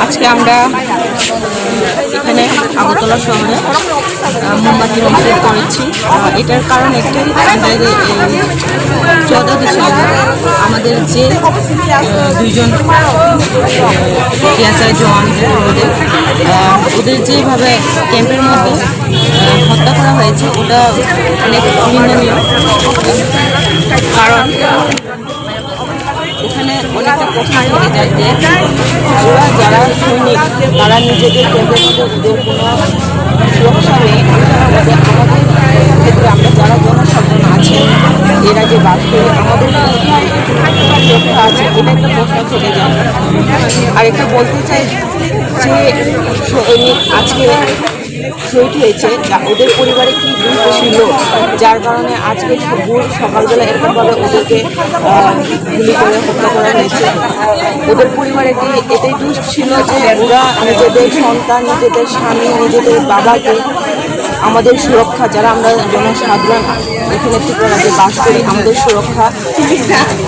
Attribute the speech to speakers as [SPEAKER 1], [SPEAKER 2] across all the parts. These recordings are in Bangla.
[SPEAKER 1] আজকে আমরা এখানে আগরতলা শহরে মোমবাতি রোশন করেছি। এটার কারণ একটাই, আমাদের 14 ডিসেম্বর আমাদের যে দুইজন টিএসআই জওয়ান ওদের যেভাবে ক্যাম্পের মধ্যে হত্যা করা হয়েছে ওটা অনেক নিন্দনীয়। কারণ এখানে অনেকটা প্রশ্ন থেকে যায় যে ওরা যারা সৈনিক তারা নিজেদের ক্যাম্পের মধ্যে ওদের কোনো সুরক্ষা নেই, আমাদের ক্ষেত্রে আমরা যারা জনসাধারণ আছে এরা যে বাস করে আমাদের সুরক্ষা আছে, এটা একটা প্রশ্ন থেকে যায়। আর একটা বলতে চাই যে সৈনিক আজকে শহীদ হয়েছে, ওদের পরিবারে কি দুঃখ ছিল যার কারণে আজকে সকালবেলা এরকমভাবে ওদেরকে গুলি করে হত্যা করা হয়েছে। ওদের পরিবারে কি এটাই দুঃখ ছিল যে ওরা নিজেদের সন্তান, নিজেদের স্বামী, নিজেদের বাবাকে আমাদের সুরক্ষা, যারা আমরা জনসাধারণ এখানে ত্রিপুরাতে বাস করি, আমাদের সুরক্ষা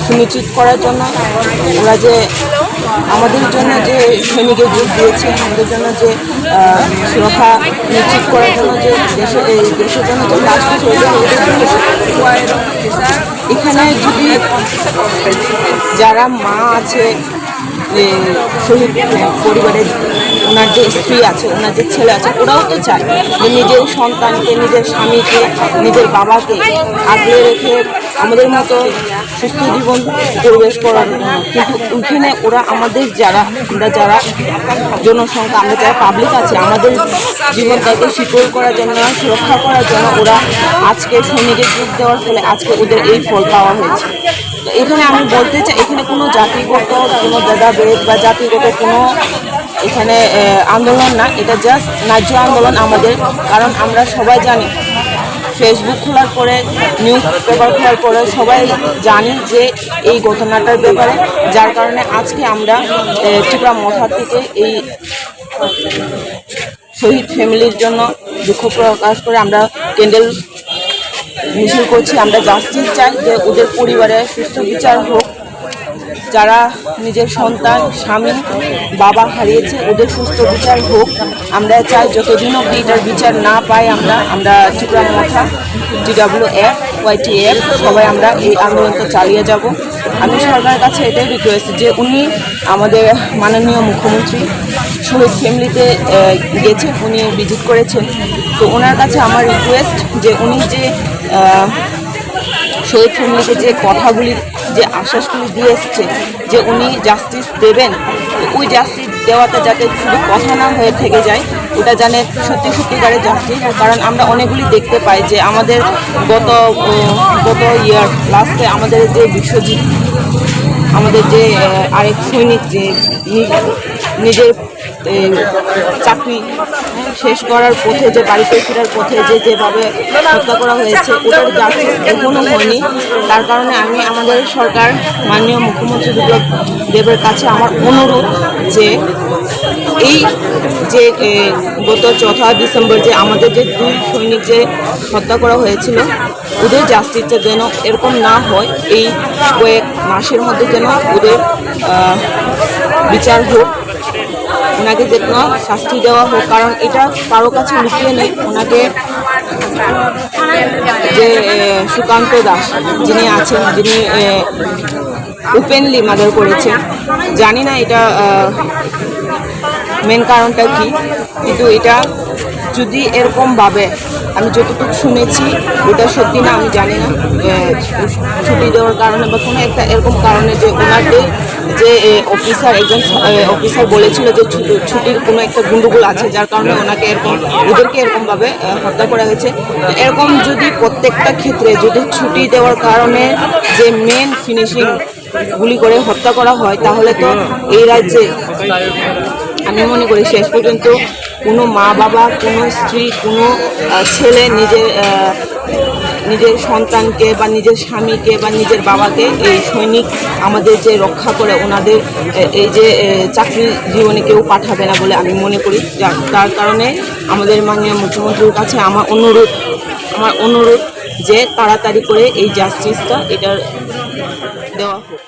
[SPEAKER 1] সুনিশ্চিত করার জন্য ওরা যে আমাদের জন্য যে সৈনিকের যোগ দিয়েছে, আমাদের জন্য যে সুরক্ষা নিশ্চিত করার জন্য যে দেশের জন্য যে কাজ করছে, এখানে যদি যারা মা আছে শহীদ পরিবারের, ওনার যে স্ত্রী আছে, ওনার যে ছেলে আছে, ওরাও তো চায় যে নিজের সন্তানকে, নিজের স্বামীকে, নিজের বাবাকে আগলে রেখে আমাদের মতো সুস্থ জীবন পরিবেশ করার জন্য। কিন্তু ওইখানে ওরা আমাদের আমরা যারা জনসংখ্যা, আমরা যারা পাবলিক আছে, আমাদের জীবনটাকে শিকড় করার জন্য, সুরক্ষা করার জন্য ওরা আজকে সৈনিকের যোগ দেওয়ার ফলে আজকে ওদের এই ফল পাওয়া হয়েছে। তো এখানে আমি বলতে চাই, এখানে কোনো জাতিগত কোনো ভেদাভেদ বা জাতিগত কোনো এখানে আন্দোলন না, এটা জাস্ট ন্যায্য আন্দোলন আমাদের। কারণ আমরা সবাই জানি, ফেসবুক খোলার পরে, নিউজ পেপার খোলার পরে সবাই জানি যে এই ঘটনাটার ব্যাপারে, যার কারণে আজকে আমরা ত্রিপুরা মথা থেকে এই শহীদ ফ্যামিলির জন্য দুঃখ প্রকাশ করে আমরা ক্যান্ডেল মিছিল করছি। আমরা জাস্টিস চাই যে ওদের পরিবারে সুস্থ বিচার হোক, যারা নিজের সন্তান, স্বামী, বাবা হারিয়েছে ওদের সুস্থ বিচার হোক। আমরা চাই যতদিন অবধি এটার বিচার না পাই আমরা ত্রিপুরা মথা, TWF, YTF সবাই আমরা এই আন্দোলনটা চালিয়ে যাব। আমি সরকারের কাছে এটাই রিকোয়েস্ট যে উনি আমাদের মাননীয় মুখ্যমন্ত্রী শহীদ ফ্যামিলিতে গেছে, উনি ভিজিট করেছেন। তো ওনার কাছে আমার রিকোয়েস্ট যে উনি যে শহীদ ফ্যামিলিকে যে কথাগুলি, যে আশ্বাসগুলি দিয়ে এসছে যে উনি জাস্টিস দেবেন, ওই জাস্টিস দেওয়াটা যাতে শুধু কথা না হয়ে থেকে যায়, ওটা জানে সত্যিকারের জাস্টিস। কারণ আমরা অনেকগুলি দেখতে পাই যে আমাদের গত ইয়ার লাস্টে আমাদের যে বিশ্বজিৎ, আমাদের যে আরেক সৈনিক যে নিজের চাকরি শেষ করার পথে, যে বাড়িতে ফেরার পথে যেভাবে হত্যা করা হয়েছে, ওটার জাস্টিস এখনও হয়নি। তার কারণে আমি আমাদের সরকার, মাননীয় মুখ্যমন্ত্রী বিপ্লব দেবের কাছে আমার অনুরোধ যে এই যে গত 4 ডিসেম্বর যে আমাদের যে 2 সৈনিক যে হত্যা করা হয়েছিল, ওদের জাস্টিসটা যেন এরকম না হয়, এই কয়েক মাসের মধ্যে যেন ওদের বিচার হোক, ওনাকে যেন শাস্তি দেওয়া হোক। কারণ এটা কারো কাছে লুকিয়ে নেই। ওনাকে যে সুকান্ত দাস যিনি আছেন, যিনি ওপেনলি মার্ডার করেছেন, জানি না এটা মেন কারণটা কি, কিন্তু এটা যদি এরকমভাবে, আমি যতটুকু শুনেছি ওটা সত্যি না, আমি জানি না, ছুটি দেওয়ার কারণে বা কোনো একটা এরকম কারণে যে ওনাকে যে একজন অফিসার বলেছিল যে ছুটির কোনো একটা গন্ডগোল আছে, যার কারণে ওদেরকে এরকমভাবে হত্যা করা হয়েছে। এরকম যদি প্রত্যেকটা ক্ষেত্রে যদি ছুটি দেওয়ার কারণে যে মেন ফিনিশিং গুলি করে হত্যা করা হয়, তাহলে তো এই রাজ্যে আমি মনে করি শেষ পর্যন্ত কোনো মা বাবা, কোনো স্ত্রী, কোনো ছেলে নিজের সন্তানকে বা নিজের স্বামীকে বা নিজের বাবাকে এই সৈনিক আমাদের যে রক্ষা করে, ওনাদের এই যে চাকরি জীবনে কেউ পাঠাবে না বলে আমি মনে করি। তার কারণে আমাদের মাননীয় মুখ্যমন্ত্রীর কাছে আমার অনুরোধ যে তাড়াতাড়ি করে এই জাস্টিসটা এটা দেওয়া হোক।